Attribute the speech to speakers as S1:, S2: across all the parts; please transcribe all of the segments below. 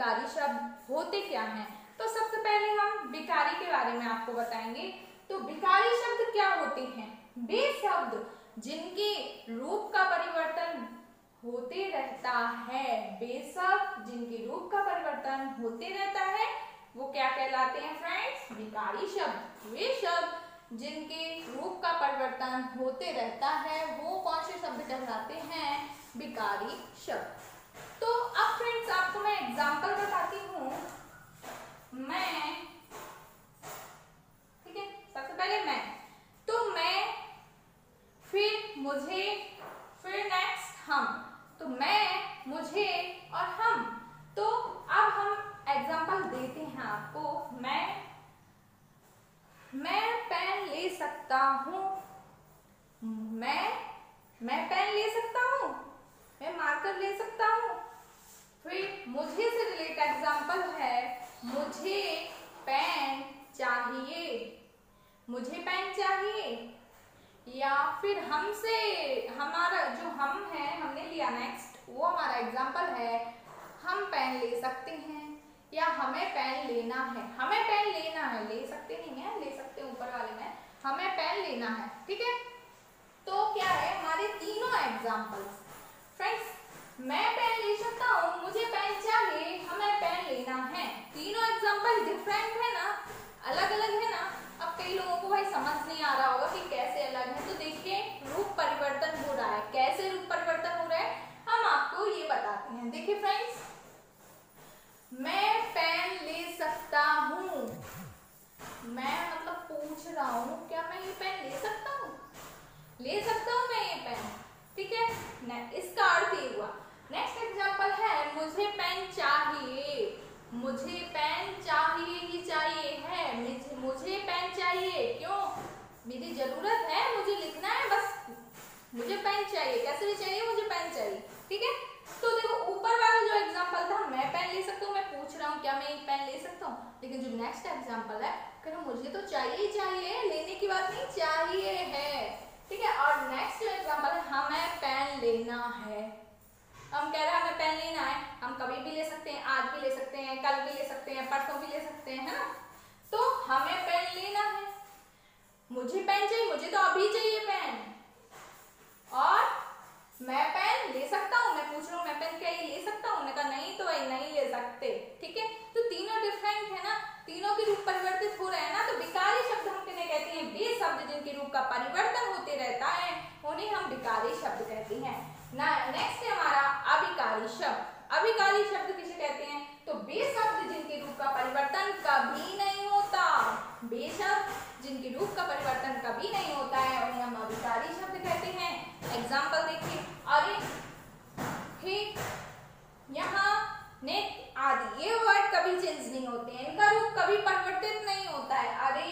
S1: विकारी शब्द होते क्या हैं। तो सबसे पहले हम विकारी के बारे में आपको बताएंगे। तो विकारी शब्द क्या होते हैं? वे शब्द जिनके रूप का परिवर्तन होते रहता है, वे शब्द जिनके रूप का परिवर्तन होते रहता है वो क्या कहलाते हैं फ्रेंड्स? विकारी शब्द। वे शब्द जिनके रूप का परिवर्तन होते रहता है वो कौन से शब्द कहलाते हैं? विकारी शब्द। तो अब फ्रेंड्स आपको मैं एग्जांपल बताती हूँ। मैं, ठीक है, सबसे पहले मैं, तो मैं, फिर मुझे, फिर नेक्स्ट हम। तो मैं, मुझे और हम। तो अब हम एग्जांपल देते हैं आपको। मैं पेन ले सकता हूँ। मैं पेन ले सकता हूँ। मैं मार्कर ले सकता हूँ। फिर मुझे से रिलेटेड एग्जांपल है, मुझे पेन चाहिए। मुझे पेन चाहिए। या फिर हमसे, हमारा जो हम है, हमने लिया नेक्स्ट, वो हमारा एग्जांपल है, हम पेन ले सकते हैं या हमें पेन लेना है। हमें पेन लेना है, ले सकते नहीं है, ले सकते ऊपर वाले में, हमें पेन लेना है। ठीक है, तो क्या है हमारे तीनों एग्जांपल्स। फ्रेंड्स, मैं पेन ले सकता हूँ, मुझे पेन चाहिए, हमें पेन लेना है। तीनों एग्जांपल डिफरेंट है ना, अलग अलग है ना। अब कई लोगों को भाई समझ नहीं आ रहा होगा कि कैसे अलग है। तो देखिए रूप परिवर्तन हो रहा है। कैसे रूप परिवर्तन हो रहा है हम आपको ये बताते हैं। देखिए फ्रेंड्स, मैं पेन ले सकता हूँ। मैं मतलब पूछ रहा हूँ क्या मैं ये पेन ले सकता हूँ? ले सकता हूँ मैं ये पेन। ठीक है, इसका अर्थ ये हुआ। नेक्स्ट एग्जांपल है, मुझे पेन चाहिए। मुझे पेन चाहिए ही चाहिए है। मुझे पेन चाहिए, क्यों? मेरी जरूरत है, मुझे लिखना है, बस मुझे पेन चाहिए, कैसे भी चाहिए, मुझे पेन चाहिए। ठीक है, तो देखो ऊपर वाला जो एग्जांपल था, मैं पेन ले सकता हूँ, मैं पूछ रहा हूँ क्या मैं एक पेन ले सकता हूँ। लेकिन जो नेक्स्ट एग्जांपल है, कह रहा मुझे तो चाहिए ही चाहिए, लेने की बात नहीं, चाहिए है। ठीक है, और नेक्स्ट जो एग्जांपल है, हमें पेन लेना है। हम कह रहे हैं हमें पेन लेना है, हम कभी भी ले सकते हैं, आज भी ले सकते हैं, कल भी ले सकते हैं, परसों भी ले सकते हैं, है ना। तो हमें पेन लेना है। मुझे पेन चाहिए, मुझे तो अभी चाहिए पेन। और मैं पेन ले सकता हूँ, मैं पूछ रहा हूँ मैं पेन क्या ये ले सकता हूँ? मैंने कहा नहीं, तो वही नहीं ले सकते। ठीक है, तो तीनों डिफरेंट है ना, तीनों के रूप परिवर्तित हो रहे हैं ना। तो विकारी शब्द हम किन्हें कहते हैं? वे शब्द जिनके रूप का परिवर्तन होते रहता है उन्हें हम विकारी शब्द कहते हैं ना। नेक्स्ट है हमारा अविकारी शब्द। अविकारी शब्द किसे कहते हैं? तो वे शब्द जिनके रूप का परिवर्तन कभी नहीं होता। वे शब्द जिनके रूप का परिवर्तन कभी नहीं होता है उन्हें हम अविकारी शब्द कहते हैं। एग्जाम्पल देखिए, अरे, हे, यहाँ, ने, आदि, ये वर्ड कभी चेंज नहीं होते हैं, इनका रूप कभी परिवर्तित नहीं होता है। अरे,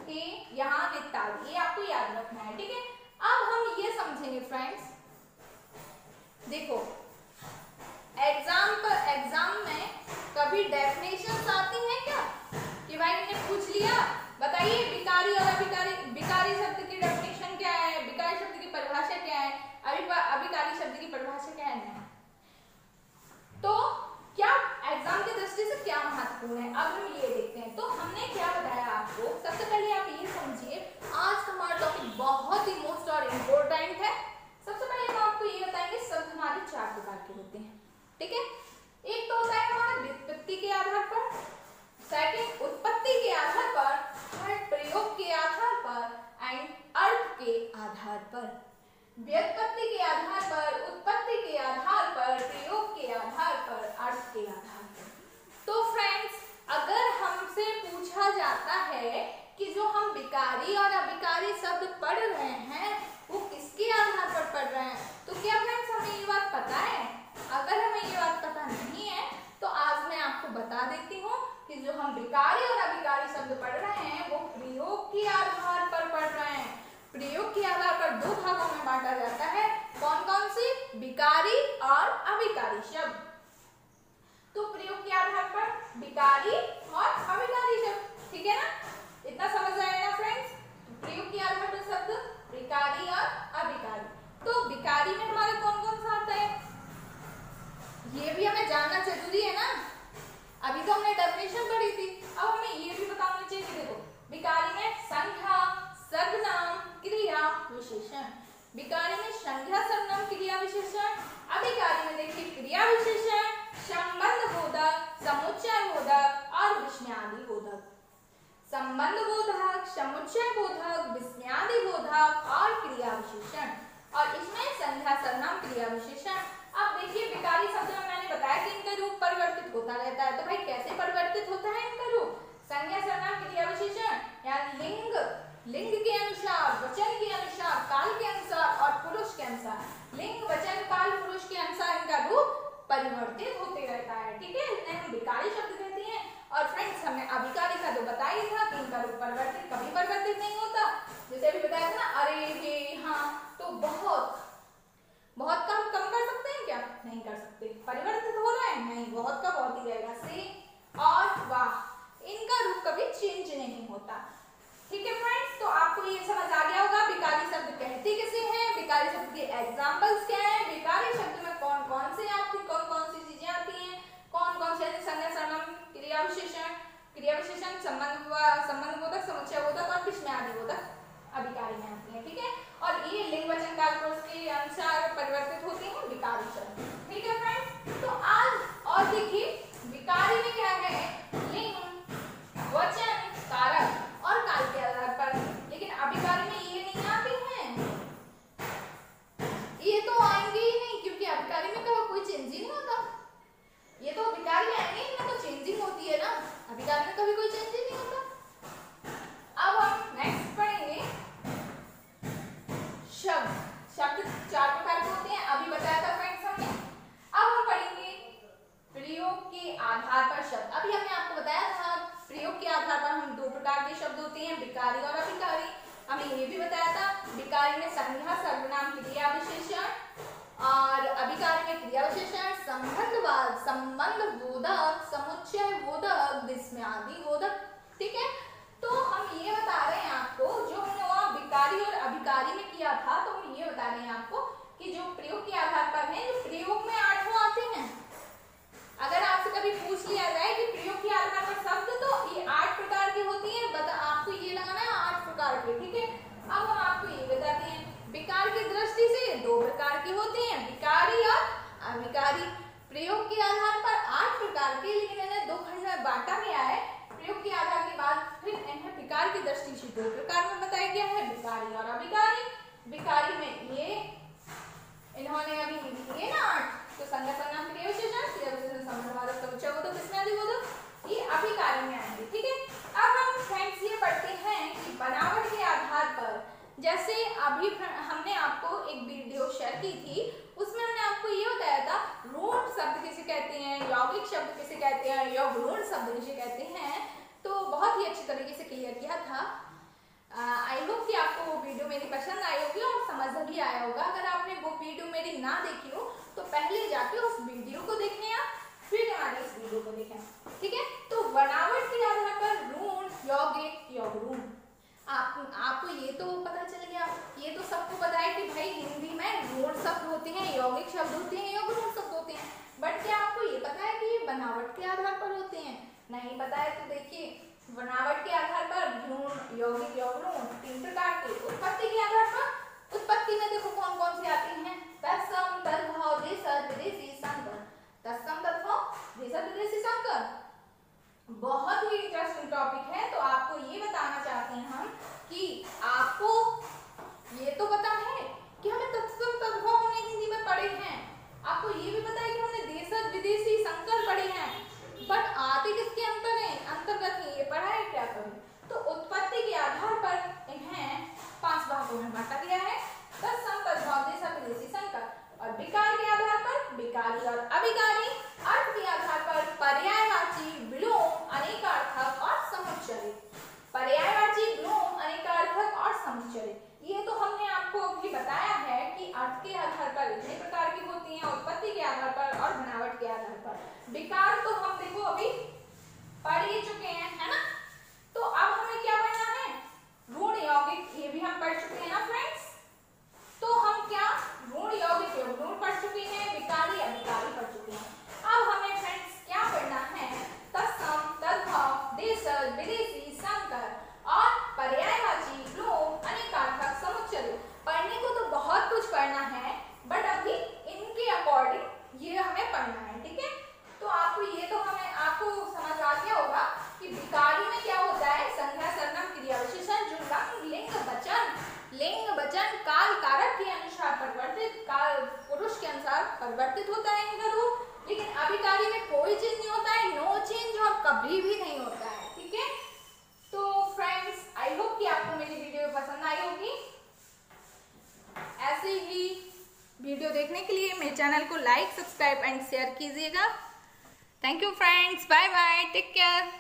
S1: हे, यहाँ, नित्यादि, ये आपको याद रखना है। ठीक है, अब हम ये समझेंगे फ्रेंड्स, देखो एग्जाम में कभी डेफिनेशंस आती हैं क्या? कि भाई मैंने पूछ लिया, बताइए विकारी और अविकारी, विकारी शब्द की डेफिनेशन क्या है, विकारी शब्द की परिभाषा क्या है, अविकारी शब्द की परिभाषा क्या है। तो क्या एग्जाम की दृष्टि से क्या महत्वपूर्ण है, अब हम ये देखते हैं। तो हमने क्या बताया आपको, सबसे पहले आप ये समझिए, आज हमारा टॉपिक बहुत ही मोस्ट और इम्पोर्टेंट है। सबसे पहले हम आपको ये बताएंगे, शब्द हमारे 4 प्रकार के होते हैं। ठीक है, एक तो होता है हमारा व्युत्पत्ति के आधार पर, सेकंड उत्पत्ति के आधार पर, थर्ड प्रयोग के आधार पर एंड अर्थ के आधार पर। व्युत्पत्ति के आधार पर, उत्पत्ति के आधार पर, प्रयोग के आधार पर, अर्थ के आधार पर। तो फ्रेंड्स, अगर हमसे पूछा जाता है कि जो हम विकारी और अविकारी शब्द पढ़ रहे हैं वो किसके आधार पर पढ़ रहे हैं, तो क्या फ्रेंड्स हमें ये बात पता है? अगर हमें ये बात पता नहीं है तो आज मैं आपको बता देती हूँ कि जो हम विकारी और अविकारी शब्द पढ़ रहे हैं वो प्रयोग के आधार पर पढ़ रहे हैं। प्रयोग के आधार पर 2 भागों में बांटा जाता है, कौन कौन से? विकारी और अविकारी शब्द। तो प्रयोग के आधार पर विकारी और अविकारी शब्द, ठीक है ना, इतना समझ आया ना फ्रेंड्स। प्रयोग के आधार पर शब्द विकारी और अविकारी। तो विकारी में हमारे कौन कौन सा आता है ये भी हमें जानना जरूरी है ना। विस्मयादि बोधक, संबंध बोधक, समुच्चय बोधक, विस्मयादि बोधक और क्रिया विशेषण। और इसमें संज्ञा सर्वनाम क्रिया विशेषण। अब देखिए विकारी शब्द में मैंने बताया कि इनका रूप परिवर्तित होता रहता है, तो भाई कैसे परिवर्तित होता है इनका रूप? संज्ञा सर्वनाम क्रिया विशेषण यानी लिंग के अनुसार, वचन के अनुसार, काल के अनुसार और पुरुष के अनुसार, लिंग वचन काल पुरुष के अनुसार इनका रूप परिवर्तित होते रहता है। ठीक है, इन्हें हम विकारी शब्द कहते हैं। और फ्रेंड्स हमने अभिकारी का तो बताया था कि इनका रूप परिवर्तित कभी परिवर्तित नहीं होता। जैसे अभी बताया था ना, अरे हे हाँ, तो बहुत बहुत कम कर सकते हैं क्या? नहीं कर सकते। परिवर्तित हो रहा है? नहीं, बहुत का बहुत ही रहेगा। से और वाह, इनका रूप कभी चेंज नहीं होता। ठीक है फ्रेंड्स, तो आपको ये समझ आ गया होगा विकारी शब्द कहते किसे हैं, विकारी शब्द के एग्जांपल्स क्या हैं, विकारी शब्द में कौन कौन सी चीजें आती हैं, कौन कौन से संज्ञा सर्वनाम क्रिया विशेषण, संबंध बोधक, समुच्चय बोधक और विस्मयादि बोधक अभिकारी में आती है। ठीक है, और ये लिंग वचन काल पुरुष के अनुसार परिवर्तित होते हैं विकारी शब्द। ठीक है फ्रेंड्स, तो आज और देखिए विकारी में क्या है, लिंग वचन कारक और काल के आधार पर, लेकिन अभिकारी में ये नहीं आती हैं, ये तो आएंगे ही नहीं, क्योंकि अभिकारी में तो कोई चेंज ही नहीं होता। ये तो अभिकारी आएंगे, इनमें तो चेंजिंग होती है ना, अभिकारी में कभी कोई चेंज ही नहीं होता। अब हम नेक्स्ट पढ़ेंगे शब्द। शब्द 4 प्रकार के होते हैं, अभी बताया था फ्रेंड्स हमने। अब हम पढ़ेंगे प्रयोग के आधार पर शब्द। अभी हमने आपको बताया था प्रयोग के आधार पर हम 2 प्रकार के शब्द होते हैं, विकारी और अभिकारी। हमें ये भी बताया था विकारी में संज्ञा सर्वनाम क्रिया विशेषण और अभिकारी में क्रिया विशेषण, संबंधवाद, संबंध बोधक, समुच्चय बोधक, विस्मयादि बोधक। ठीक है, तो हम ये बता रहे हैं आपको, जो हमने वहाँ विकारी और अभिकारी में किया था, तो हम ये बता रहे हैं आपको कि जो प्रयोग के आधार पर है, जो प्रयोग में 8 आते हैं। अगर आपसे कभी पूछ लिया जाए कि प्रयोग के आधार पर शब्द, तो ये 8 प्रकार की होती है, आपको ये लगाना है 8 प्रकार के। ठीक है, अब हम आपको ये बताते हैं विकार की दृष्टि से 2 प्रकार की होती हैं, विकारी और अभिकारी। प्रयोग के आधार पर 8 प्रकार के, लेकिन इन्हें 2 खंड में बांटा गया है। प्रयोग के आधार के बाद फिर इन्हें विकार की दृष्टि से 2 प्रकार में बताया गया है, विकारी और अभिकारी। विकारी में ये इन्होंने अभी लिए ना 8, तो संज्ञा सर्वनाम क्रिया विशेषण, संबंधवाचक, समुच्चय बोधक, विस्मयादि बोधक, ये अभिकारी में आएंगे। ठीक है, अब हम फ्रेंड्स ये पढ़ते हैं कि बनावट के आधार पर, जैसे अभी हमने आपको एक वीडियो शेयर की थी, उसमें हमने आपको ये बताया था रूढ़ शब्द किसे कहते हैं, यौगिक शब्द किसे कहते हैं, यौगरूढ़ शब्द किसे कहते हैं, तो बहुत ही अच्छी तरीके से क्लियर किया था। आई होप कि आपको वो वीडियो मेरी पसंद आई होगी और समझ भी आया होगा। अगर आपने वो वीडियो मेरी ना देखी हो तो पहले जाके उस वीडियो को देखें आप, फिर हमारे इस वीडियो को देखें। ठीक है, तो बनावट के आधार पर ऋण, यौगिक, यौगरूढ़। आपको ये तो पता चल गया, ये तो सबको पता है कि भाई हिंदी में ऋण शब्द होते हैं, यौगिक शब्द होते हैं, यौगरूढ़ शब्द होते हैं, बट क्या आपको ये पता है कि ये बनावट के आधार पर होते हैं? नहीं पता है, तो देखिए बनावट के आधार पर ऋण, यौगिक, यौगरूढ़ 3 प्रकार के। उत्पत्ति के आधार पर, उत्पत्ति में देखो कौन कौन सी आती हैं, तत्सम, तद्भव, देशज, विदेशी, संकर। तत्सम, तद्भव, देशज, विदेशी, संकर, बहुत ही इंटरेस्टिंग टॉपिक है। तो आपको ये बताना चाहते हैं हम कि आपको ये तो पता है कि हमें तत्सम, तद्भव हमने हिंदी में पढ़े हैं, आपको ये भी पता है कि हमने देशज, विदेशी, संकर पढ़े हैं, बट आते किसके अंतर्गत ही ये पढ़ा है क्या कभी? तो उत्पत्ति के आधार पर इन्हें 5 भागों में बांटा गया है, तत्सम, तद्भव, देशज, विदेशी, संकर। और विकार के आधार पर विकारी और अभिकारी, अर्थ के आधार पर पर्यायवाची, विलोम, अनेकार्थक और समुच्चय। पर्यायवाची, विलोम, अनेकार्थक और समुच्चय, ये तो हमने आपको अभी बताया है कि अर्थ के आधार पर इतने प्रकार की होती हैं, उत्पत्ति के आधार पर और बनावट के आधार पर। विकार तो हम देखो अभी पढ़ ही चुके हैं, है ना। तो अब हमें क्या पढ़ना है, ऋण, यौगिक, ये भी हम पढ़ चुके हैं ना फ्रेंड्स। तो हम क्या ऋण, यौगिक, यौगरूढ़ पढ़ चुके हैं, विकारी, अभिकारी पढ़ चुके हैं। अब हमें फ्रेंड्स क्या पढ़ना है, तत्सम, तद्भव, देशज, विदेशी, संकर और पर्यायवाची, विलोम, अनेकार्थक, समुच्चय। पढ़ने को तो बहुत कुछ पढ़ना है, बट अभी इनके अकॉर्डिंग ये हमें पढ़ना है। ठीक है, तो आपको कभी भी नहीं होता है, ठीक है। तो फ्रेंड्स, आई होप कि आपको मेरी वीडियो पसंद आई होगी। ऐसे ही वीडियो देखने के लिए मेरे चैनल को लाइक, सब्सक्राइब एंड शेयर कीजिएगा। Thank you friends, bye bye, take care.